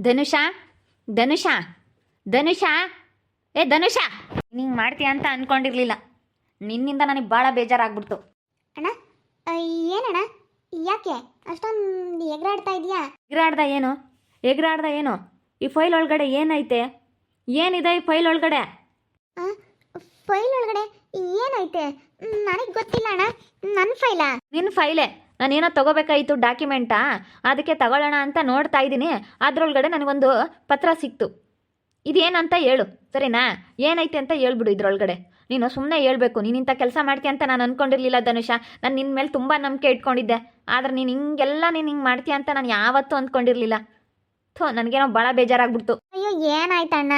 ಧನುಷಾ ಧನುಷಾ ಧನುಷಾ ಏ ಧನುಷಾ ಹಿಂಗೆ ಮಾಡ್ತೀಯ ಅಂತ ಅಂದ್ಕೊಂಡಿರಲಿಲ್ಲ. ನಿನ್ನಿಂದ ನನಗೆ ಭಾಳ ಬೇಜಾರಾಗ್ಬಿಡ್ತು. ಅಣ್ಣ ಏನಣ್ಣ ಯಾಕೆ ಅಷ್ಟೊಂದು ಎಗರಾಡ್ತಾ ಇದೆಯಾ? ಎಗರಾಡ್ದ ಏನು? ಈ ಫೈಲ್ ಒಳಗಡೆ ಏನೈತೆ? ಏನಿದೆ ಈ ಫೈಲ್ ಒಳಗಡೆ? ಫೈಲ್ ಒಳಗಡೆ ಏನೈತೆ ನನಗೆ ಗೊತ್ತಿಲ್ಲ ಅಣ್ಣ. ನನ್ನ ಫೈಲಾ? ನಿನ್ನ ಫೈಲೇ. ನಾನೇನೋ ತಗೋಬೇಕಾಯಿತು ಡಾಕ್ಯುಮೆಂಟಾ, ಅದಕ್ಕೆ ತಗೊಳ್ಳೋಣ ಅಂತ ನೋಡ್ತಾ ಇದ್ದೀನಿ. ಅದರೊಳಗಡೆ ನನಗೊಂದು ಪತ್ರ ಸಿಕ್ತು. ಇದೇನಂತ ಹೇಳು ಸರಿನಾ? ಏನೈತೆ ಅಂತ ಹೇಳ್ಬಿಡು ಇದ್ರೊಳಗಡೆ. ನೀನು ಸುಮ್ಮನೆ ಹೇಳ್ಬೇಕು. ನೀನು ಇಂಥ ಕೆಲಸ ಮಾಡ್ತೀಯ ಅಂತ ನಾನು ಅಂದ್ಕೊಂಡಿರಲಿಲ್ಲ ಧನುಷ. ನಾನು ನಿನ್ನ ಮೇಲೆ ತುಂಬ ನಂಬಿಕೆ ಇಟ್ಕೊಂಡಿದ್ದೆ. ಆದರೆ ನೀನು ಹಿಂಗೆ ಮಾಡ್ತೀಯ ಅಂತ ನಾನು ಯಾವತ್ತೂ ಅಂದ್ಕೊಂಡಿರಲಿಲ್ಲ. ನನಗೇನೋ ಭಾಳ ಬೇಜಾರಾಗ್ಬಿಡ್ತು. ಅಯ್ಯೋ ಏನಾಯ್ತಣ್ಣ?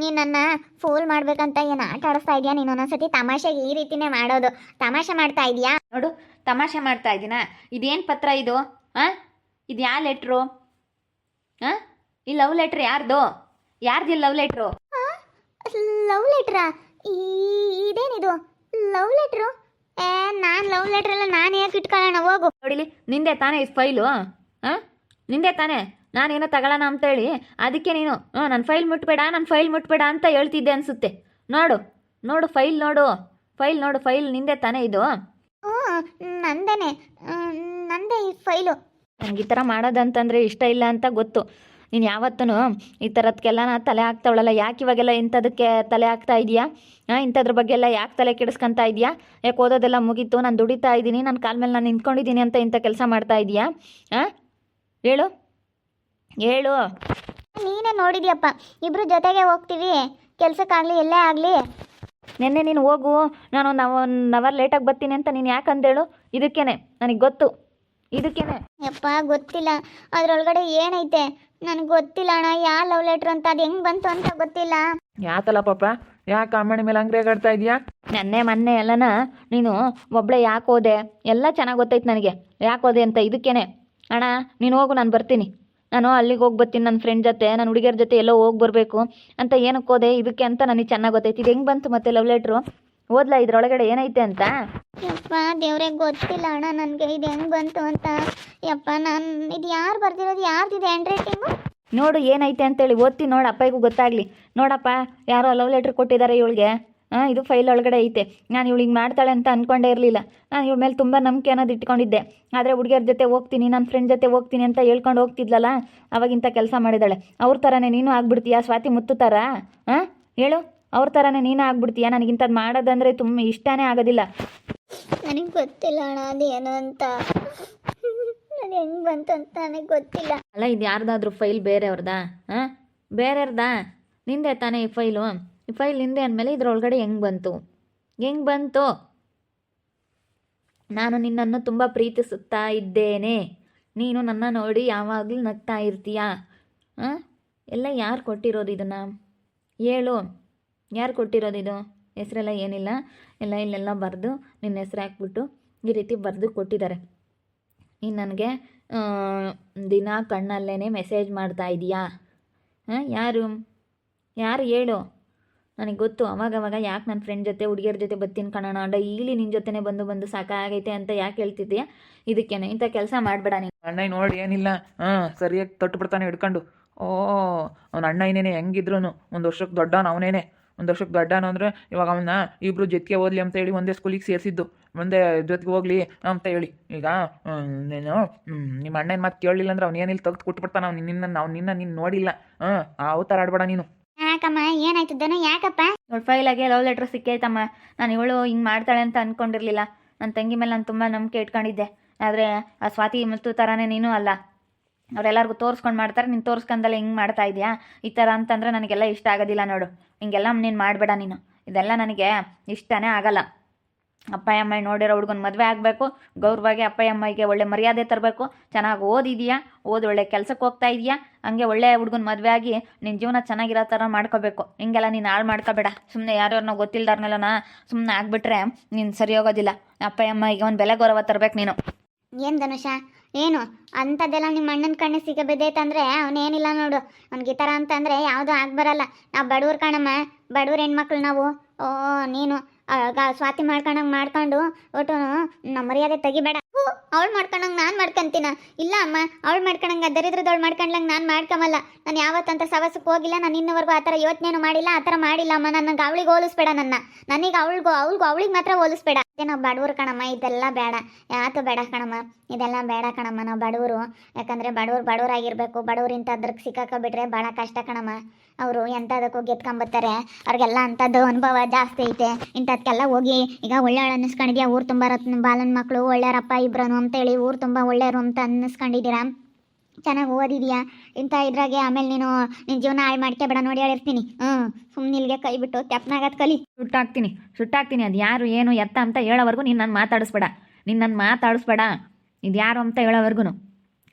ನೀನು ನನ್ನ ಫೋಲ್ ಮಾಡ್ಬೇಕಂತ ಏನು ಆಟ ಆಡಿಸ್ತಾ ಇದೆಯಾ? ನೀನು ಒಂದೊಂದ್ಸತಿ ತಮಾಷೆಗೆ ಈ ರೀತಿನೇ ಮಾಡೋದು. ತಮಾಷೆ ಮಾಡ್ತಾ ಇದೆಯಾ? ನೋಡು, ತಮಾಷೆ ಮಾಡ್ತಾ ಇದ್ದೀನಾ? ಇದೇನು ಪತ್ರ ಇದು? ಇದು ಯಾವ ಲೆಟ್ರು? ಈ ಲವ್ ಲೆಟ್ರ್ ಯಾರ್ದು? ಯಾರ್ದು ಲವ್ ಲೆಟ್ರು? ಲವ್ ಲೆಟ್ರಾ? ಇದೇನಿದು ಲವ್ ಲೆಟ್ರು? ನಾನು ಲವ್ ಲೆಟ್ರ್ ಎಲ್ಲ ನಾನು ಯಾಕೆ ಇಟ್ಕೊಳ್ಳೋಣ? ಹೋಗು. ನೋಡಿಲಿ, ನಿಂದೆ ತಾನೇ ಈ ಫೈಲು? ನಿಂದೆ ತಾನೇ? ನಾನೇನೋ ತಗೊಳ್ಳೋಣ ಅಂತೇಳಿ ಅದಕ್ಕೆ ನೀನು ನನ್ನ ಫೈಲ್ ಮುಟ್ಬೇಡ ಅಂತ ಹೇಳ್ತಿದ್ದೆ ಅನಿಸುತ್ತೆ. ನೋಡು ಫೈಲ್ ನೋಡು. ಫೈಲ್ ನಿಂದೆ ತಾನೇ ಇದು? ನಂದೇ ಈ ಫೈಲು. ನನಗೆ ಈ ಥರ ಮಾಡೋದಂತಂದರೆ ಇಷ್ಟ ಇಲ್ಲ ಅಂತ ಗೊತ್ತು. ನೀನು ಯಾವತ್ತೂ ಈ ಥರದಕ್ಕೆಲ್ಲ ತಲೆ ಹಾಕ್ತಾವಳಲ್ಲ. ಯಾಕೆ ಇವಾಗೆಲ್ಲ ಇಂಥದಕ್ಕೆ ತಲೆ ಹಾಕ್ತಾ ಇದೆಯಾ? ಇಂಥದ್ರ ಬಗ್ಗೆ ಎಲ್ಲ ಯಾಕೆ ತಲೆ ಕೆಡಿಸ್ಕೊತಾ ಇದೆಯಾ? ಯಾಕೆ ಓದೋದೆಲ್ಲ ಮುಗೀತು, ನಾನು ದುಡಿತಾ ಇದ್ದೀನಿ, ನನ್ನ ಕಾಲ ಮೇಲೆ ನಾನು ನಿಂತ್ಕೊಂಡಿದ್ದೀನಿ ಅಂತ ಇಂಥ ಕೆಲಸ ಮಾಡ್ತಾ ಇದೆಯಾ? ಹೇಳು. ನೀನೇ ನೋಡಿದ್ಯಪ್ಪ, ಇಬ್ರು ಜೊತೆಗೆ ಹೋಗ್ತೀವಿ ಕೆಲ್ಸಕ್ಕಾಗಲಿ ಎಲ್ಲೇ ಆಗಲಿ. ನೆನ್ನೆ ನೀನು ಹೋಗು, ನಾನು ಒನ್ ಅವರ್ ಲೇಟಾಗಿ ಬರ್ತೀನಿ ಅಂತ ನೀನು ಯಾಕೆ ಅಂದೇಳು? ಇದಕ್ಕೇನೆ, ನನಗೆ ಗೊತ್ತು, ಇದಕ್ಕೇನೆ. ಯಪ್ಪ ಗೊತ್ತಿಲ್ಲ, ಅದ್ರೊಳಗಡೆ ಏನೈತೆ ನನಗೆ ಗೊತ್ತಿಲ್ಲ ಅಣ್ಣ. ಯಾವ ಲವ್ ಲೆಟ್ರ್ ಅಂತ, ಅದು ಹೆಂಗೆ ಬಂತು ಅಂತ ಗೊತ್ತಿಲ್ಲ. ಯಾಕಲ್ಲ ಪಾಪ, ಯಾಕೆ ಅಮ್ಮನ ಮೇಲೆ ಹಂಗೆ ರೇಗಾಡ್ತಾ ಇದೆಯಾ? ಮೊನ್ನೆ ಎಲ್ಲನ ನೀನು ಒಬ್ಬಳೆ ಯಾಕೆ ಹೋದೆ ಎಲ್ಲ ಚೆನ್ನಾಗಿ ಗೊತ್ತೈತೆ ನನಗೆ. ಯಾಕೆ ಹೋದೆ ಅಂತ. ಇದಕ್ಕೇನೆ ಅಣ್ಣ, ನೀನು ಹೋಗು, ನಾನು ಬರ್ತೀನಿ. ನಾನು ಅಲ್ಲಿಗೆ ಹೋಗಿ ಬರ್ತೀನಿ ನನ್ನ ಫ್ರೆಂಡ್ ಜೊತೆ, ನನ್ನ ಹುಡುಗಿಯರ ಜೊತೆ ಎಲ್ಲೋ ಹೋಗಿ ಬರಬೇಕು ಅಂತ. ಏನಕ್ಕೆ ಹೋದೆ ಇದಕ್ಕೆ ಅಂತ ನನಗೆ ಚೆನ್ನಾಗಿ ಗೊತ್ತೈತಿ. ಇದು ಹೆಂಗೆ ಬಂತು ಮತ್ತೆ ಲವ್ ಲೆಟ್ರು? ಓದ್ಲಾ ಇದ್ರೊಳಗಡೆ ಏನೈತೆ ಅಂತ? ಯಪ್ಪ ದೇವ್ರೆ ಗೊತ್ತಿಲ್ಲ ಅಣ್ಣ ನನಗೆ ಇದು ಹೆಂಗೆ ಬಂತು ಅಂತ. ಯಪ್ಪ ನಾನು ಇದು ಯಾರು ಬರ್ದಿರೋದು? ಯಾರ್ದಿದೆ ಹ್ಯಾಂಡ್ ರೈಟಿಂಗು? ನೋಡು ಏನೈತೆ ಅಂತೇಳಿ ಓದ್ತೀನಿ ನೋಡು, ಅಪ್ಪಗೂ ಗೊತ್ತಾಗಲಿ. ನೋಡಪ್ಪ, ಯಾರೋ ಲವ್ ಲೆಟ್ರ್ ಕೊಟ್ಟಿದ್ದಾರೆ ಇವಳಿಗೆ. ಇದು ಫೈಲ್ ಒಳಗಡೆ ಐತೆ. ನಾನು ಇವಳಿಗೆ ಮಾಡ್ತಾಳೆ ಅಂತ ಅಂದ್ಕೊಂಡೇ ಇರಲಿಲ್ಲ. ನಾನು ಇವಳ ಮೇಲೆ ತುಂಬ ನಂಬಿಕೆ ಅನ್ನೋದು ಇಟ್ಕೊಂಡಿದ್ದೆ. ಆದರೆ ಹುಡುಗಿಯರ ಜೊತೆ ಹೋಗ್ತೀನಿ, ನನ್ನ ಫ್ರೆಂಡ್ ಜೊತೆ ಹೋಗ್ತೀನಿ ಅಂತ ಹೇಳ್ಕೊಂಡು ಹೋಗ್ತಿದ್ಲಲ್ಲ, ಅವಾಗಿಂತ ಕೆಲಸ ಮಾಡಿದ್ದಾಳೆ. ಅವ್ರ ಥರನೇ ನೀನು ಆಗ್ಬಿಡ್ತೀಯಾ? ಸ್ವಾತಿ ಮುತ್ತು ಥರ? ಹೇಳು, ಅವ್ರ ಥರನೇ ನೀನು ಆಗ್ಬಿಡ್ತೀಯಾ? ನನಗಿಂಥದ್ದು ಮಾಡೋದಂದರೆ ತುಂಬ ಇಷ್ಟನೇ ಆಗೋದಿಲ್ಲ. ನನಗೆ ಗೊತ್ತಿಲ್ಲ ಅಣ್ಣ ಅದು ಏನು ಅಂತ. ಅದು ಹೆಂಗೆ ಬಂತು ಅಂತ ನನಗೆ ಗೊತ್ತಿಲ್ಲ. ಅಲ್ಲ, ಇದು ಯಾರ್ದಾದ್ರೂ ಫೈಲ್ ಬೇರೆಯವ್ರದಾ? ಬೇರೆಯವ್ರದಾ? ನಿಂದೆ ತಾನೇ ಈ ಫೈಲು? ಈ ಫೈಲ್ ನಿಂದೆ ಅಂದಮೇಲೆ ಇದ್ರೊಳಗಡೆ ಹೆಂಗೆ ಬಂತು? ನಾನು ನಿನ್ನನ್ನು ತುಂಬ ಪ್ರೀತಿಸುತ್ತಾ ಇದ್ದೇನೆ. ನೀನು ನನ್ನ ನೋಡಿ ಯಾವಾಗಲೂ ನಗ್ತಾ ಇರ್ತೀಯಾ? ಎಲ್ಲ ಯಾರು ಕೊಟ್ಟಿರೋದು ಇದನ್ನು? ಹೇಳು, ಯಾರು ಕೊಟ್ಟಿರೋದು ಇದು? ಹೆಸರೆಲ್ಲ ಏನಿಲ್ಲ, ಎಲ್ಲ ಇಲ್ಲೆಲ್ಲ ಬರೆದು ನಿನ್ನ ಹೆಸರು ಹಾಕ್ಬಿಟ್ಟು ಈ ರೀತಿ ಬರೆದು ಕೊಟ್ಟಿದ್ದಾರೆ. ನೀನು ನನಗೆ ದಿನ ಕಣ್ಣಲ್ಲೇ ಮೆಸೇಜ್ ಮಾಡ್ತಾ ಇದೀಯಾ? ಯಾರು ಹೇಳು? ನನಗೆ ಗೊತ್ತು. ಅವಾಗವಾಗ ಯಾಕೆ ನನ್ನ ಫ್ರೆಂಡ್ ಜೊತೆ ಹುಡುಗಿಯರ ಜೊತೆ ಬರ್ತೀನಿ ಕಣೋಣ, ಡೈಲಿ ನಿನ್ನ ಜೊತೆನೇ ಬಂದು ಸಾಕಾಗೈತೆ ಅಂತ ಯಾಕೆ ಹೇಳ್ತಿದ್ದೀಯಾ? ಇದಕ್ಕೇನೆ ಇಂಥ ಕೆಲಸ ಮಾಡಬೇಡ ನೀನು. ಅಣ್ಣ ನೋಡಿ ಏನಿಲ್ಲ, ಸರಿಯಾಗಿ ತೊಟ್ಟು ಬಿಡ್ತಾನೆ ಹಿಡ್ಕೊಂಡು. ಅವ್ನ ಅಣ್ಣ ಏನೇನೆ ಹೆಂಗಿದ್ರು ಒಂದು ವರ್ಷಕ್ಕೆ ದೊಡ್ಡವನು ಅವನೇನೆ. ಒಂದು ವರ್ಷಕ್ಕೆ ದೊಡ್ಡವನು ಅಂದರೆ ಇವಾಗ ಅವನ್ನ ಇಬ್ಬರು ಜೊತೆಗೆ ಓದಲಿ ಅಂತ ಹೇಳಿ ಒಂದೇ ಸ್ಕೂಲಿಗೆ ಸೇರಿಸಿದ್ದು, ಒಂದೇ ಜೊತೆಗೆ ಹೋಗ್ಲಿ ಅಂತ ಹೇಳಿ. ಈಗ ನೀನು ನಿಮ್ಮ ಅಣ್ಣನ ಮಾತು ಕೇಳಲಿಲ್ಲ ಅಂದ್ರೆ ಅವ್ನು ಏನಿಲ್ಲ ತೆಗೆದು ಕೊಟ್ಬಿಡ್ತಾನೆ. ನಿನ್ನ ನೋಡಿಲ್ಲ. ಆ ಥರ ಆಡ್ಬೇಡ ನೀನು. ಯಾಕಮ್ಮ ಏನಾಯ್ತದನ? ಯಾಕಪ್ಪ? ಇವಳು ಫೈಲಾಗೆ ಲವ್ ಲೆಟ್ರ್ ಸಿಕ್ಕೈತಮ್ಮ. ನಾನು ಇವಳು ಹಿಂಗೆ ಮಾಡ್ತಾಳೆ ಅಂತ ಅಂದ್ಕೊಂಡಿರಲಿಲ್ಲ. ನನ್ನ ತಂಗಿ ಮೇಲೆ ನಾನು ತುಂಬ ನಂಬಿಕೆ ಇಟ್ಕೊಂಡಿದ್ದೆ. ಆದರೆ ಆ ಸ್ವಾತಿ ಮತ್ತು ಥರನೇ ನೀನು ಅಲ್ಲ. ಅವರೆಲ್ಲರಿಗೂ ತೋರಿಸ್ಕೊಂಡು ಮಾಡ್ತಾರೆ, ನೀನು ತೋರಿಸ್ಕೊಂಡಲ್ಲ ಹಿಂಗೆ ಮಾಡ್ತಾ ಇದೆಯಾ? ಈ ಥರ ಅಂತಂದರೆ ನನಗೆಲ್ಲ ಇಷ್ಟ ಆಗೋದಿಲ್ಲ ನೋಡು. ಹಿಂಗೆಲ್ಲ ನೀನು ಮಾಡಬೇಡ ನೀನು. ಇದೆಲ್ಲ ನನಗೆ ಇಷ್ಟನೇ ಆಗಲ್ಲ. ಅಪ್ಪ ಅಮ್ಮ ನೋಡಿರೋ ಹುಡುಗನ ಮದುವೆ ಆಗಬೇಕು, ಗೌರವಾಗಿ ಅಪ್ಪ ಅಮ್ಮಗೆ ಒಳ್ಳೆ ಮರ್ಯಾದೆ ತರಬೇಕು. ಚೆನ್ನಾಗಿ ಓದಿದೆಯಾ, ಒಳ್ಳೆ ಕೆಲಸಕ್ಕೆ ಹೋಗ್ತಾ ಇದೆಯಾ, ಹಂಗೆ ಒಳ್ಳೆ ಹುಡುಗನ ಮದುವೆ ಆಗಿ ನಿನ್ನ ಜೀವನ ಚೆನ್ನಾಗಿರೋ ಥರ ಮಾಡ್ಕೋಬೇಕು. ಹಿಂಗೆಲ್ಲ ನೀನು ಹಾಳು ಮಾಡ್ಕೋಬೇಡ. ಸುಮ್ಮನೆ ಯಾರ್ಯಾರನ್ನೋ ಗೊತ್ತಿಲ್ದಾರ್ನೆಲ್ಲನ ಸುಮ್ಮನೆ ಆಗಿಬಿಟ್ರೆ ನೀನು ಸರಿ ಹೋಗೋದಿಲ್ಲ. ಅಪ್ಪ ಅಮ್ಮಗೆ ಒಂದು ಬೆಲೆ ಗೌರವ ತರಬೇಕು ನೀನು. ಏನು ಧನುಷ, ಏನು ಅಂಥದ್ದೆಲ್ಲ ನಿಮ್ಮ ಅಣ್ಣನ ಕಣ್ಣು ಸಿಗಬೇಕಂದ್ರೆ ಅವನೇನಿಲ್ಲ ನೋಡು. ಅವ್ನಿಗೆ ಈ ಥರ ಅಂತಂದರೆ ಯಾವುದೂ ಆಗ್ಬರಲ್ಲ. ನಾವು ಬಡವ್ರು ಕಣಮ್ಮ, ಬಡವ್ರ ಹೆಣ್ಮಕ್ಳು ನಾವು. ನೀನು ಸ್ವಾತಿ ಮಾಡ್ಕೊಂಡು ಒಟ್ಟು ನಮ್ಮ ಮರ್ಯಾದೆ ತೆಗಿಬೇಡ. ಅವಳು ಮಾಡ್ಕೊಂಡಂಗೆ ನಾನು ಮಾಡ್ಕೊಂತೀನ? ಇಲ್ಲ ಅಮ್ಮ, ಅವಳು ಮಾಡ್ಕೊಂಡಂಗೆ ದರಿದ್ರದವಳು ಮಾಡ್ಕೊಂಡ್ಲಂಗೆ ನಾನು ಮಾಡ್ಕೊಂಬಲ್ಲ. ನಾನು ಯಾವತ್ತಂತ ಸವಸಕ್ಕೆ ಹೋಗಿಲ್ಲ, ನಾನು ಇನ್ನವರೆಗೂ ಆ ಥರ ಯೋಚನೆನೂ ಮಾಡಿಲ್ಲ, ಆ ಥರ ಮಾಡಿಲ್ಲ ಅಮ್ಮ. ನನಗೆ ಅವಳಿಗೆ ಹೋಲಿಸ್ಬೇಡ, ನನಗೆ ಅವಳಿಗೆ ಮಾತ್ರ ಹೋಲಿಸ್ಬೇಡ. ನಾವು ಬಡವರು ಕಣಮ್ಮ, ಇದೆಲ್ಲ ಬೇಡ, ಯಾತು ಬೇಡ ಕಣಮ್ಮ, ಇದೆಲ್ಲ ಬೇಡ ಕಣಮ್ಮ. ನಾವು ಬಡವರು, ಯಾಕಂದರೆ ಬಡವರಾಗಿರ್ಬೇಕು. ಬಡವ್ರು ಇಂಥದ್ರಕ್ಕೆ ಸಿಕ್ಕಾಕೊಬಿಟ್ರೆ ಭಾಳ ಕಷ್ಟ ಕಣಮ್ಮ. ಅವರು ಎಂಥದಕ್ಕೂ ಗೆದ್ಕೊಂಬತ್ತಾರೆ, ಅವ್ರಿಗೆಲ್ಲ ಅಂಥದ್ದು ಅನುಭವ ಜಾಸ್ತಿ ಐತೆ. ಇಂಥದ್ಕೆಲ್ಲ ಹೋಗಿ ಈಗ ಒಳ್ಳೆಯವ್ಳು ಅನ್ನಿಸ್ಕೊಂಡಿದ್ಯಾ, ಊರು ತುಂಬ ಬಾಲನ ಮಕ್ಕಳು ಒಳ್ಳೆಯರಪ್ಪ ಇಬ್ಬರನು ಅಂತೇಳಿ ಊರು ತುಂಬ ಒಳ್ಳೆಯರು ಅಂತ ಅನ್ನಿಸ್ಕೊಂಡಿದ್ದೀರಾ. ಚೆನ್ನಾಗಿ ಓದಿದ್ಯಾ, ಇಂಥ ಇದ್ರಾಗೆ ಆಮೇಲೆ ನೀನು ನಿನ್ನ ಜೀವನ ಹಾಳು ಮಾಡ್ಕೊಬೇಡ ನೋಡಿ ಹೇಳಿರ್ತೀನಿ. ಸುಮ್ಮನೆ ಇಲ್ಲಿಗೆ ಕೈ ಬಿಟ್ಟು ತೆಪ್ಪನಾಗದು ಕಲಿ. ಸುಟ್ಟಾಕ್ತೀನಿ ಅದು ಯಾರು ಏನು ಎತ್ತ ಅಂತ ಹೇಳೋವರೆಗೂ ನೀನು ನನ್ನ ಮಾತಾಡಿಸ್ಬೇಡ. ಇದು ಯಾರು ಅಂತ ಹೇಳೋವರೆಗೂ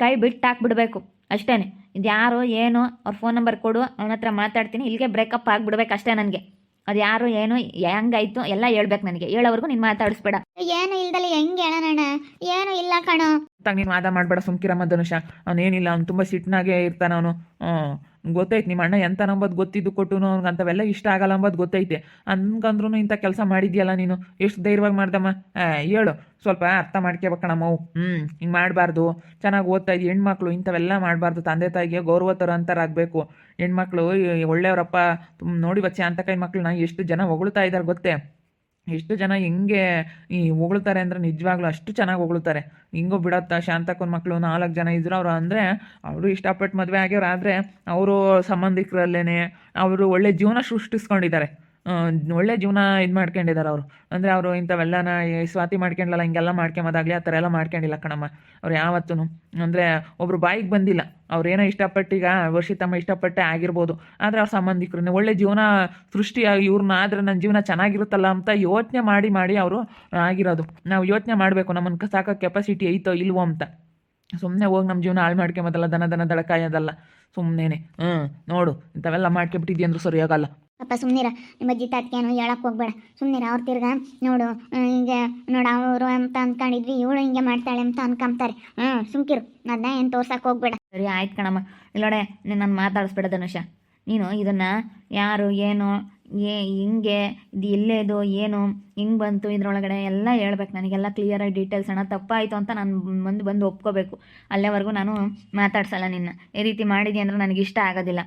ಕೈ ಬಿಟ್ಟು ಹಾಕ್ಬಿಡ್ಬೇಕು ಅಷ್ಟೇ. ಇದು ಯಾರು ಏನು ಅವ್ರ ಫೋನ್ ನಂಬರ್ ಕೊಡು, ಅವನ ಹತ್ರ ಮಾತಾಡ್ತೀನಿ. ಇಲ್ಲಿಗೆ ಬ್ರೇಕಪ್ ಆಗಿಬಿಡ್ಬೇಕು ಅಷ್ಟೇ. ನನಗೆ ಅದು ಯಾರು ಏನು ಹೆಂಗಾಯ್ತು ಎಲ್ಲ ಹೇಳ್ಬೇಕು. ನನಗೆ ಹೇಳೋವರೆಗೂ ನೀನು ಮಾತಾಡಿಸ್ಬೇಡ. ಏನು ಇಲ್ದಲ್ಲ ಹೆಂಗೆ ಹೇಳೋಣ? ಏನು ಇಲ್ಲ ಕಣೋ. ನೀನು ವಾದ ಮಾಡಬೇಡ, ಸುಮ್ಕಿರಮ್ಮ ಧನುಷ. ಅವನೇನಿಲ್ಲ, ಅವ್ನು ತುಂಬ ಸಿಟ್ಟಿನಾಗೆ ಇರ್ತಾನೆ ಅವನು. ಗೊತ್ತೈತೆ ನಿಮ್ಮ ಅಣ್ಣ ಎಂತ ನಂಬೋದು ಗೊತ್ತಿದ್ದು ಕೊಟ್ಟು ಅವ್ನಿಗೆ ಅಂಥವೆಲ್ಲ ಇಷ್ಟ ಆಗಲ್ಲ ಅಂಬೋದು ಗೊತ್ತೈತೆ. ಹಂಗಂದ್ರೂ ಇಂಥ ಕೆಲಸ ಮಾಡಿದ್ಯಲ್ಲ ನೀನು, ಎಷ್ಟು ಧೈರ್ಯವಾಗಿ ಮಾಡ್ದಮ್ಮ. ಹೇಳು, ಸ್ವಲ್ಪ ಅರ್ಥ ಮಾಡ್ಕೋಬೇಕಣಮ್ಮ. ಹಿಂಗೆ ಮಾಡಬಾರ್ದು. ಚೆನ್ನಾಗಿ ಓದ್ತಾ ಇದ್ದಿ, ಹೆಣ್ಮಕ್ಳು ಇಂಥವೆಲ್ಲ ಮಾಡಬಾರ್ದು. ತಂದೆ ತಾಯಿಗೆ ಗೌರವ ಥರ ಅಂತಾರಾಗಬೇಕು. ಹೆಣ್ಮಕ್ಳು ಒಳ್ಳೆಯವರಪ್ಪ. ನೋಡಿ ಬಚ್ಚೆ ಅಂತ ಕೈ ಮಕ್ಳನ್ನ ಎಷ್ಟು ಜನ ಹೊಗಳ್ತಾ ಇದ್ದಾರೆ ಗೊತ್ತೇ? ಎಷ್ಟು ಜನ ಹೆಂಗೆ ಹೊಗಳ್ತಾರೆ ಅಂದರೆ ನಿಜವಾಗ್ಲೂ ಅಷ್ಟು ಚೆನ್ನಾಗಿ ಹೊಗಳ್ತಾರೆ. ಹಿಂಗೋ ಬಿಡತ್ತಾ ಶಾಂತಕ್ಕನ ಮಕ್ಕಳು 4 ಜನ ಇದ್ರು. ಅವರು ಅಂದರೆ ಅವರು ಇಷ್ಟಪಟ್ಟು ಮದುವೆ ಆಗ್ಯವ್ರು, ಆದರೆ ಅವರು ಸಂಬಂಧಿಕರಲ್ಲೇ ಅವರು ಒಳ್ಳೆ ಜೀವನ ಸೃಷ್ಟಿಸ್ಕೊಂಡಿದ್ದಾರೆ. ಒಳ್ಳೆ ಜೀವನ ಇದು ಮಾಡ್ಕೊಂಡಿದ್ದಾರೆ ಅವರು. ಅಂದರೆ ಅವರು ಇಂಥವೆಲ್ಲನ ಸ್ವಾತಿ ಮಾಡ್ಕೊಂಡ್ಲಲ್ಲ, ಹಿಂಗೆಲ್ಲ ಮಾಡ್ಕೊಂಬೋದಾಗಲಿ ಆ ಥರ ಎಲ್ಲ ಮಾಡ್ಕೊಂಡಿಲ್ಲ ಕಣಮ್ಮ. ಅವ್ರು ಯಾವತ್ತೂ ಅಂದರೆ ಒಬ್ರು ಬಾಯಿಗೆ ಬಂದಿಲ್ಲ. ಅವ್ರೇನೋ ಇಷ್ಟಪಟ್ಟೀಗ ವರ್ಷಿತಮ್ಮ ಇಷ್ಟಪಟ್ಟೆ ಆಗಿರ್ಬೋದು, ಆದರೆ ಅವ್ರ ಸಂಬಂಧಿಕರನ್ನೇ ಒಳ್ಳೆ ಜೀವನ ಸೃಷ್ಟಿಯಾಗಿ ಇವ್ರನ್ನ ಆದರೆ ನನ್ನ ಜೀವನ ಚೆನ್ನಾಗಿರುತ್ತಲ್ಲ ಅಂತ ಯೋಚನೆ ಮಾಡಿ ಅವರು ಆಗಿರೋದು. ನಾವು ಯೋಚನೆ ಮಾಡಬೇಕು, ನಮ್ಮನ್ನು ಸಾಕೋ ಕೆಪಾಸಿಟಿ ಐತೋ ಇಲ್ವೋ ಅಂತ. ಸುಮ್ಮನೆ ಹೋಗಿ ನಮ್ಮ ಜೀವನ ಹಾಳು ಮಾಡ್ಕೊಂಬೋದಲ್ಲ, ದನ ದಳಕಾಯೋದಲ್ಲ ಸುಮ್ಮನೆ. ನೋಡು ಇಂಥವೆಲ್ಲ ಮಾಡ್ಕೊಂಬಿಟ್ಟಿದ್ದಿ ಅಂದ್ರೂ ಸರಿಯಾಗಲ್ಲ. ಪಾಪ ಸುಮ್ಮನಿರ, ನಿಮ್ಮ ಅಜ್ಜಿ ತಾತ್ಕೇನು ಹೇಳಕ್ಕೆ ಹೋಗ್ಬೇಡ. ಸುಮ್ಮನಿರ. ಅವ್ರು ತಿರ್ಗ ನೋಡು ಹಿಂಗೆ ನೋಡು ಅವರು ಅಂತ ಅಂದ್ಕೊಂಡಿದ್ವಿ, ಇವಳು ಹಿಂಗೆ ಮಾಡ್ತಾಳೆ ಅಂತ ಅನ್ಕೊಂತಾರೆ. ಸುಮ್ಕಿರು, ಅದನ್ನ ಏನು ತೋರ್ಸಕ್ಕೆ ಹೋಗ್ಬೇಡ. ಸರಿ ಆಯ್ತು ಕಣಮ್ಮ. ಇಲ್ಲೋಡೆ ನನ್ನ ಮಾತಾಡಿಸ್ಬೇಡ ಧನುಷ. ನೀನು ಇದನ್ನು ಯಾರು ಏನು ಹಿಂಗೆ ಇದು ಎಲ್ಲೇದು ಏನು ಹಿಂಗೆ ಬಂತು ಇದರೊಳಗಡೆ ಎಲ್ಲ ಹೇಳ್ಬೇಕು ನನಗೆಲ್ಲ ಕ್ಲಿಯರಾಗಿ ಡೀಟೇಲ್ಸ್. ಅಣ್ಣ ತಪ್ಪಾಯಿತು ಅಂತ ನಾನು ಬಂದು ಒಪ್ಕೋಬೇಕು. ಅಲ್ಲೇವರೆಗೂ ನಾನು ಮಾತಾಡ್ಸಲ್ಲ ನಿನ್ನ. ಈ ರೀತಿ ಮಾಡಿದ್ದೆ ಅಂದ್ರೆ ನನಗೆ ಇಷ್ಟ ಆಗೋದಿಲ್ಲ.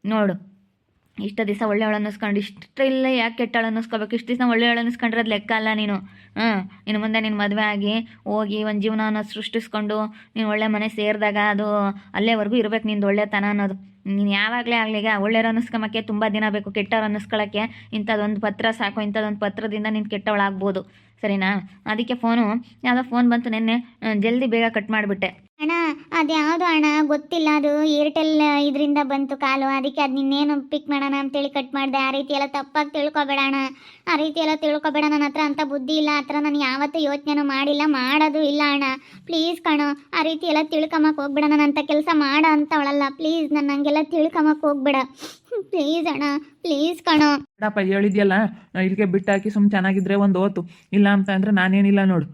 ನೋಡು, ಇಷ್ಟು ದಿವಸ ಒಳ್ಳೆಯವಳು ಅನ್ನಿಸ್ಕೊಂಡು ಇಷ್ಟೆಲ್ಲ ಯಾಕೆ ಕೆಟ್ಟವಳು ಅನ್ನಿಸ್ಕೋಬೇಕು? ಇಷ್ಟು ದಿವಸ ಒಳ್ಳೆಯವಳು ಅನ್ನಿಸ್ಕೊಂಡ್ರೆ ಅದು ಲೆಕ್ಕ ಅಲ್ಲ ನೀನು. ಇನ್ನು ಮುಂದೆ ನೀನು ಮದುವೆ ಆಗಿ ಹೋಗಿ ಒಂದು ಜೀವನವನ್ನು ಸೃಷ್ಟಿಸ್ಕೊಂಡು ನೀನು ಒಳ್ಳೆ ಮನೆ ಸೇರಿದಾಗ ಅದು ಅಲ್ಲೇವರೆಗೂ ಇರಬೇಕು ನಿಂದು ಒಳ್ಳೆತನ ಅನ್ನೋದು. ನೀನು ಯಾವಾಗಲೇ ಆಗಲಿ, ಈಗ ಒಳ್ಳೆಯವ್ರು ಅನ್ನಿಸ್ಕೊಂಬಕ್ಕೆ ತುಂಬ ದಿನ ಬೇಕು. ಕೆಟ್ಟವ್ರು ಅನ್ನಿಸ್ಕೊಳ್ಳೋಕ್ಕೆ ಇಂಥದ್ದೊಂದು ಪತ್ರ ಸಾಕು. ಇಂಥದ್ದೊಂದು ಪತ್ರದಿಂದ ನೀನು ಕೆಟ್ಟವಳಾಗ್ಬೋದು, ಸರಿನಾ? ಅದಕ್ಕೆ ಯಾವುದೋ ಫೋನ್ ಬಂತು ನಿನ್ನೆ, ಜಲ್ದಿ ಬೇಗ ಕಟ್ ಮಾಡಿಬಿಟ್ಟೆ. ಅಣ್ಣ ಅದ್ಯಾವುದು ಅಣ್ಣ ಗೊತ್ತಿಲ್ಲ, ಅದು ಏರ್ಟೆಲ್ ಇದರಿಂದ ಬಂತು ಕಾಲು, ಅದಕ್ಕೆ ಅದು ನಿನ್ನೇನು ಪಿಕ್ ಮಾಡೋಣ ಅಂತೇಳಿ ಕಟ್ ಮಾಡಿದೆ. ಆ ರೀತಿ ಎಲ್ಲ ತಪ್ಪಾಗಿ ತಿಳ್ಕೊಬೇಡ ಅಣ್ಣ, ಆ ರೀತಿ ಎಲ್ಲ ತಿಳ್ಕೊಬೇಡ. ನನ್ನ ಹತ್ರ ಅಂಥ ಬುದ್ಧಿ ಇಲ್ಲ, ಆ ಥರ ನಾನು ಯಾವತ್ತೂ ಯೋಚನೆನೂ ಮಾಡಿಲ್ಲ, ಮಾಡೋದು ಇಲ್ಲ ಅಣ್ಣ. ಪ್ಲೀಸ್ ಕಣೋ, ಆ ರೀತಿ ಎಲ್ಲ ತಿಳ್ಕೊಂಬಕ್ಕೆ ಹೋಗ್ಬೇಡ. ನಾನು ಅಂಥ ಕೆಲಸ ಮಾಡೋ ಅಂತವಳಲ್ಲ. ಪ್ಲೀಸ್ ನನ್ನ ಹಂಗೆಲ್ಲ ತಿಳ್ಕೊಂಬಕ್ಕೆ ಹೋಗ್ಬೇಡ ಪ್ಲೀಸ್ ಅಣ್ಣ, ಪ್ಲೀಸ್ ಕಣೋ. ಬೇಡಪ್ಪ, ಹೇಳಿದ್ಯಲ್ಲ, ಇಲ್ಲಿಗೆ ಬಿಟ್ಟಾಕಿ ಸುಮ್ಮನೆ ಚೆನ್ನಾಗಿದ್ರೆ ಒಂದು ಓತು. ಇಲ್ಲ ಅಂತ ಅಂದರೆ ನಾನೇನಿಲ್ಲ ನೋಡು.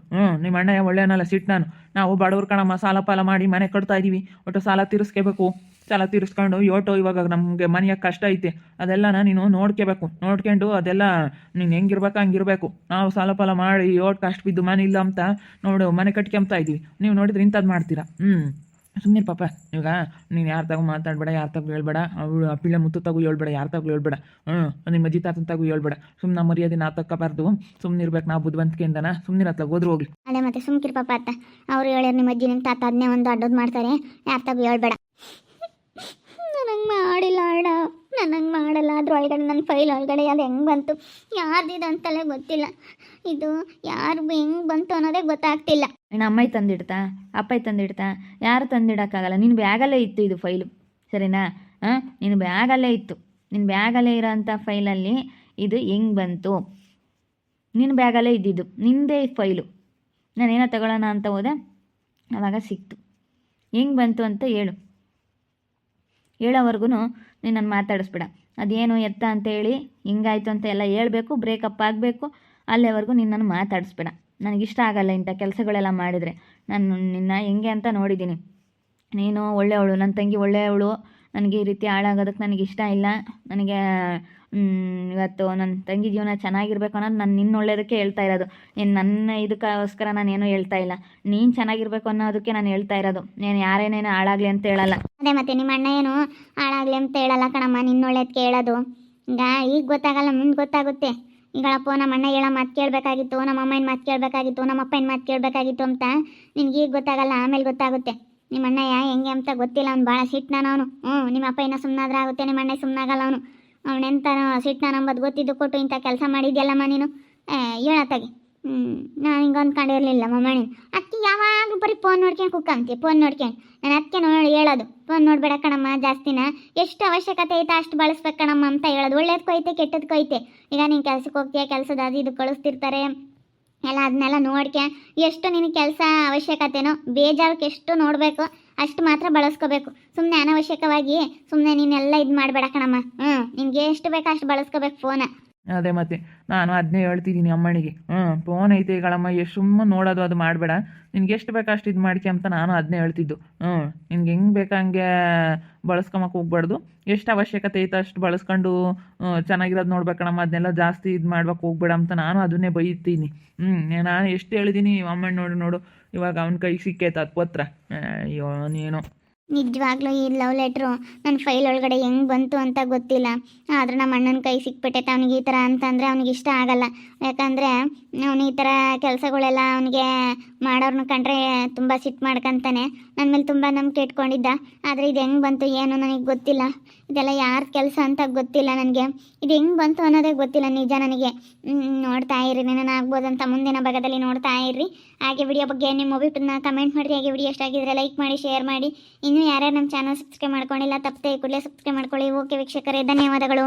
ನಿಮ್ಮ ಅಣ್ಣ ಒಳ್ಳೆಯನಲ್ಲ, ಸಿಟ್ಟು ನಾನು. ನಾವು ಬಡವ್ರ ಕಣಮ್ಮ, ಸಾಲ ಪಾಲ ಮಾಡಿ ಮನೆ ಕಟ್ತಾ ಇದ್ದೀವಿ. ಒಟ್ಟು ಸಾಲ ತೀರಿಸ್ಕೋಬೇಕು. ಸಾಲ ತೀರಿಸ್ಕೊಂಡು ಇವಾಗ ನಮಗೆ ಮನೆಯ ಕಷ್ಟ ಐತೆ, ಅದೆಲ್ಲ ನೀನು ನೋಡ್ಕೊಂಡು ಅದೆಲ್ಲ ನೀನು ಹೆಂಗಿರ್ಬೇಕು ಹಂಗಿರ್ಬೇಕು. ನಾವು ಸಾಲ ಪಾಲ ಮಾಡಿ ಕಷ್ಟ ಬಿದ್ದು ಮನೆ ಇಲ್ಲ ಅಂತ ನೋಡು ಮನೆ ಕಟ್ಕೊಂಬ್ತಾ ಇದ್ದೀವಿ. ನೀವು ನೋಡಿದ್ರೆ ಇಂಥದ್ದು ಮಾಡ್ತೀರಾ? ಸುಮ್ಮನೆ ಪಾಪ. ಈಗ ನೀನು ಯಾರ ತಗೋ ಮಾತಾಡಬೇಡ, ಯಾರ ತಗೋ ಹೇಳ್ಬೇಡ. ಅವಳು ಪಿಳ್ಳೆ ಮುತ್ತು ತಗೋ ಹೇಳ್ಬೇಡ, ಯಾರ ತಗೋ ಹೇಳ್ಬೇಡ. ನಿಮ್ಮ ಅಜ್ಜಿ ತಾತನ ತಗೋ ಹೇಳ್ಬೇಡ. ಸುಮ್ಮನೆ ಮರ್ಯಾದೆ ನಾವು ತಕ್ಕೋಬಾರ್ದು. ಸುಮ್ಮನೆ ಇರ್ಬೇಕು ನಾವು ಬುದ್ಧಿವಂತಿಕೆಯಿಂದನ. ಸುಮ್ಮನೆ ಹತ್ಲಾಗ ಹೋದ್ರು ಹೋಗ್ಲಿ. ಅದೇ ಮತ್ತೆ ಸುಮ್ಕಿರ್ ಪಾಪ ಅತ್ತ. ಅವ್ರು ಹೇಳ್ಯಾರ ನಿಮ್ಮ ಅಜ್ಜಿ ನಿಮ್ಮ ತಾತ ಅದನ್ನೇ ಒಂದು ಅಡ್ಡೋದು ಮಾಡ್ತಾರೆ, ಯಾರ ತಗೋ ಹೇಳ್ಬೇಡ. ನನಗೆ ಮಾಡಿಲ್ಲ ಅಣ್ಣ, ನನಗೆ ಮಾಡಲ್ಲ. ಅದ್ರೊಳಗಡೆ ನನ್ನ ಫೈಲ್ ಒಳಗಡೆ ಅದು ಹೆಂಗೆ ಬಂತು, ಯಾರ್ದಿದು ಅಂತಲೇ ಗೊತ್ತಿಲ್ಲ. ಇದು ಯಾರು ಹೆಂಗೆ ಬಂತು ಅನ್ನೋದೇ ಗೊತ್ತಾಗ್ತಿಲ್ಲ. ಇನ್ನು ಅಮ್ಮೈ ತಂದಿಡ್ತಾ, ಅಪ್ಪೈ ತಂದಿಡ್ತಾ, ಯಾರು ತಂದಿಡೋಕ್ಕಾಗಲ್ಲ. ನಿನ್ನ ಬ್ಯಾಗಲ್ಲೇ ಇತ್ತು ಇದು ಫೈಲು, ಸರಿನಾ? ನಿನ್ನ ಬ್ಯಾಗಲ್ಲೇ ಇತ್ತು. ನಿನ್ನ ಬ್ಯಾಗಲ್ಲೇ ಇರೋಂಥ ಫೈಲಲ್ಲಿ ಇದು ಹೆಂಗೆ ಬಂತು? ನಿನ್ನ ಬ್ಯಾಗಲ್ಲೇ ಇದ್ದಿದ್ದು, ನಿಂದೇ ಫೈಲು. ನಾನೇನೋ ತಗೊಳ್ಳೋಣ ಅಂತ ಹೋದೆ, ಆವಾಗ ಸಿಕ್ತು. ಹೆಂಗೆ ಬಂತು ಅಂತ ಹೇಳೋವರೆಗೂ ನೀನು ನಾನು ಮಾತಾಡಿಸ್ಬೇಡ. ಅದೇನು ಎತ್ತ ಅಂತೇಳಿ ಹಿಂಗಾಯ್ತು ಅಂತ ಎಲ್ಲ ಹೇಳಬೇಕು, ಬ್ರೇಕಪ್ ಆಗಬೇಕು. ಅಲ್ಲೇವರೆಗೂ ನಿನ್ನನ್ನು ಮಾತಾಡಿಸ್ಬೇಡ. ನನಗಿಷ್ಟ ಆಗಲ್ಲ ಇಂಥ ಕೆಲಸಗಳೆಲ್ಲ ಮಾಡಿದರೆ. ನಾನು ನಿನ್ನ ಹೆಂಗೆ ಅಂತ ನೋಡಿದ್ದೀನಿ. ನೀನು ಒಳ್ಳೆಯವಳು, ನನ್ನ ತಂಗಿ ಒಳ್ಳೆಯವಳು. ನನಗೆ ಈ ರೀತಿ ಹಾಳಾಗೋದಕ್ಕೆ ನನಗೆ ಇಷ್ಟ ಇಲ್ಲ. ನನಗೆ ಇವತ್ತು ನನ್ನ ತಂಗಿ ಜೀವನ ಚೆನ್ನಾಗಿರ್ಬೇಕು ಅನ್ನೋದು ನಾನು ನಿನ್ನ ಒಳ್ಳೇದಕ್ಕೆ ಹೇಳ್ತಾ ಇರೋದು. ನೀನು ನನ್ನ ಇದಕ್ಕೋಸ್ಕರ ನಾನೇನು ಹೇಳ್ತಾ ಇಲ್ಲ. ನೀನು ಚೆನ್ನಾಗಿರ್ಬೇಕು ಅನ್ನೋದಕ್ಕೆ ನಾನು ಹೇಳ್ತಾ ಇರೋದು. ನೀನು ಯಾರೇನೇನು ಹಾಳಾಗಲಿ ಅಂತ ಹೇಳಲ್ಲ. ಅದೇ ಮತ್ತೆ ನಿಮ್ಮ ಅಣ್ಣ ಏನು ಹಾಳಾಗ್ಲಿ ಅಂತ ಹೇಳಲ್ಲ ಕಣಮ್ಮ, ನಿನ್ನ ಒಳ್ಳೇದಕ್ಕೆ ಹೇಳೋದು. ಈಗ ಗೊತ್ತಾಗಲ್ಲ, ಮುಂದೆ ಗೊತ್ತಾಗುತ್ತೆ. ಈಗಳಪ್ಪ ನಮ್ಮ ಅಣ್ಣ ಹೇಳೋ ಮಾತು ಕೇಳಬೇಕಾಗಿತ್ತು, ನಮ್ಮ ಅಮ್ಮನ ಮಾತು ಕೇಳಬೇಕಾಗಿತ್ತು, ನಮ್ಮ ಅಪ್ಪನ ಮಾತು ಕೇಳಬೇಕಾಗಿತ್ತು ಅಂತ ನಿನ್ಗೆ ಈಗ ಗೊತ್ತಾಗಲ್ಲ, ಆಮೇಲೆ ಗೊತ್ತಾಗುತ್ತೆ. ನಿಮ್ಮ ಅಣ್ಣ ಹೆಂಗೆ ಅಂತ ಗೊತ್ತಿಲ್ಲ, ಅವ್ನು ಭಾಳ ಸಿಟ್ನಾನ ಅವನು. ನಿಮ್ಮ ಅಪ್ಪ ಇನ್ನೂ ಸುಮ್ಮನಾದ್ರೆ ಆಗುತ್ತೆ, ನಿಮ್ಮ ಅಣ್ಣ ಸುಮ್ಮನಾಗಲ್ಲ ಅವನು. ಅವನೆಂತಾನೋ ಸಿಟ್ನಾನ ಅಂಬದು ಗೊತ್ತಿದ್ದು ಕೊಟ್ಟು ಇಂಥ ಕೆಲಸ ಮಾಡಿದ್ಯಲ್ಲಮ್ಮ ನೀನು. ಹೇಳತ್ತಾಗಿ ನಾನು ಹಿಂಗೆ ಅಂದ್ಕೊಂಡಿರಲಿಲ್ಲ ಮಮ್ಮಣ್ಣಿ. ಅದಕ್ಕೆ ಯಾವಾಗಲೂ ಬರೀ ಫೋನ್ ನೋಡ್ಕೊಂಡು ಕುಕ್ಕಂತೀವಿ, ಫೋನ್ ನೋಡ್ಕೊಂಡು. ನಾನು ಅದಕ್ಕೆ ನೋಡಿ ಹೇಳೋದು, ಫೋನ್ ನೋಡಬೇಡ ಕಣಮ್ಮ ಜಾಸ್ತಿನ, ಎಷ್ಟು ಅವಶ್ಯಕತೆ ಐತೆ ಅಷ್ಟು ಬಳಸ್ಬೇಕು ಕಣಮ್ಮ ಅಂತ ಹೇಳೋದು. ಒಳ್ಳೇದಕ್ಕೂ ಐತೆ ಕೆಟ್ಟದಕ್ಕೂ ಐತೆ. ಈಗ ನೀನು ಕೆಲ್ಸಕ್ಕೆ ಹೋಗ್ತೀಯ, ಕೆಲಸದ ಅದು ಇದು ಕಳಿಸ್ತಿರ್ತಾರೆ ಎಲ್ಲ, ಅದನ್ನೆಲ್ಲ ನೋಡ್ಕೆ ಎಷ್ಟು ನಿನಗೆ ಕೆಲಸ ಅವಶ್ಯಕತೆನೋ ಬೇಜಾರಕ್ಕೆ ಎಷ್ಟು ನೋಡಬೇಕು ಅಷ್ಟು ಮಾತ್ರ ಬಳಸ್ಕೋಬೇಕು. ಸುಮ್ಮನೆ ಅನವಶ್ಯಕವಾಗಿ ಸುಮ್ಮನೆ ನೀನೆಲ್ಲ ಇದು ಮಾಡಬೇಡ ಕಣಮ್ಮ. ನಿನಗೆ ಎಷ್ಟು ಬೇಕೋ ಅಷ್ಟು ಬಳಸ್ಕೋಬೇಕು ಫೋನ. ಅದೇ ಮತ್ತೆ ನಾನು ಅದನ್ನೇ ಹೇಳ್ತಿದ್ದೀನಿ ಅಮ್ಮನಿಗೆ. ಫೋನ್ ಐತೆ ಈಗಳಮ್ಮ, ಎಷ್ಟು ಸುಮ್ಮನೆ ನೋಡೋದು ಅದು ಮಾಡಬೇಡ, ನಿನ್ಗೆ ಎಷ್ಟು ಬೇಕು ಅಷ್ಟು ಇದು ಮಾಡ್ಕೆ ಅಂತ ನಾನು ಅದನ್ನೇ ಹೇಳ್ತಿದ್ದು. ನಿನ್ಗೆ ಹೆಂಗೆ ಬೇಕು ಹಂಗೆ ಬಳಸ್ಕೊಂಬಕ್ಕೆ ಹೋಗ್ಬಾರ್ದು, ಎಷ್ಟು ಅವಶ್ಯಕತೆ ಐತೆ ಅಷ್ಟು ಬಳಸ್ಕೊಂಡು ಚೆನ್ನಾಗಿರೋದು ನೋಡ್ಬೇಕಣಮ್ಮ, ಅದನ್ನೆಲ್ಲ ಜಾಸ್ತಿ ಇದು ಮಾಡ್ಬೇಕು ಹೋಗ್ಬೇಡ ಅಂತ ನಾನು ಅದನ್ನೇ ಬೈತೀನಿ. ನಾನು ಎಷ್ಟು ಹೇಳಿದ್ದೀನಿ ಅಮ್ಮನ ನೋಡು ಇವಾಗ ಅವನ ಕೈ ಸಿಕ್ಕೈತೆ ಅದು ಪತ್ರ. ಅಯ್ಯೋ ನೀನು ನಿಜವಾಗ್ಲೂ ಈ ಲವ್ ಲೆಟ್ರು ನನ್ನ ಫೈಲ್ ಒಳಗಡೆ ಹೆಂಗೆ ಬಂತು ಅಂತ ಗೊತ್ತಿಲ್ಲ. ಆದ್ರೆ ನಮ್ಮ ಅಣ್ಣನ ಕೈ ಸಿಕ್ಬಿಟ್ಟೈತೆ. ಅವ್ನಿಗೆ ಈ ಥರ ಅಂತಂದರೆ ಅವ್ನಿಗೆ ಇಷ್ಟ ಆಗಲ್ಲ. ಯಾಕಂದರೆ ಅವನು ಈ ಥರ ಕೆಲಸಗಳೆಲ್ಲ ಅವನಿಗೆ ಮಾಡೋರ್ನ ಕಂಡ್ರೆ ತುಂಬ ಸಿಟ್ಟು ಮಾಡ್ಕೊತಾನೆ. ನನ್ನ ಮೇಲೆ ತುಂಬ ನಂಬಿಕೆ ಇಟ್ಕೊಂಡಿದ್ದ. ಆದರೆ ಇದು ಹೆಂಗೆ ಬಂತು ಏನು ನನಗೆ ಗೊತ್ತಿಲ್ಲ. ಇದೆಲ್ಲ ಯಾರ ಕೆಲಸ ಅಂತ ಗೊತ್ತಿಲ್ಲ ನನಗೆ. ಇದು ಹೆಂಗೆ ಬಂತು ಅನ್ನೋದೇ ಗೊತ್ತಿಲ್ಲ ನಿಜ ನನಗೆ. ನೋಡ್ತಾ ಇರ್ರಿ, ನಾನು ಆಗ್ಬೋದಂತ ಮುಂದಿನ ಭಾಗದಲ್ಲಿ ನೋಡ್ತಾ ಇರ್ರಿ. ಹಾಗೆ ವಿಡಿಯೋ ಬಗ್ಗೆ ನಿಮ್ಮ ಒಬಿಟನ್ನ ಕಮೆಂಟ್ ಮಾಡಿರಿ. ಹಾಗೆ ವಿಡಿಯೋ ಎಷ್ಟಾಗಿದ್ರೆ ಲೈಕ್ ಮಾಡಿ, ಶೇರ್ ಮಾಡಿ. ಇನ್ನೂ ಯಾರ್ಯಾರು ನಮ್ಮ ಚಾನಲ್ ಸಬ್ಸ್ಕ್ರೈಬ್ ಮಾಡ್ಕೊಂಡಿಲ್ಲ ತಪ್ಪದೆ ಕೂಡಲೇ ಸಬ್ಸ್ಕ್ರೈಬ್ ಮಾಡ್ಕೊಳ್ಳಿ. ಓಕೆ ವೀಕ್ಷಕರೇ, ಧನ್ಯವಾದಗಳು.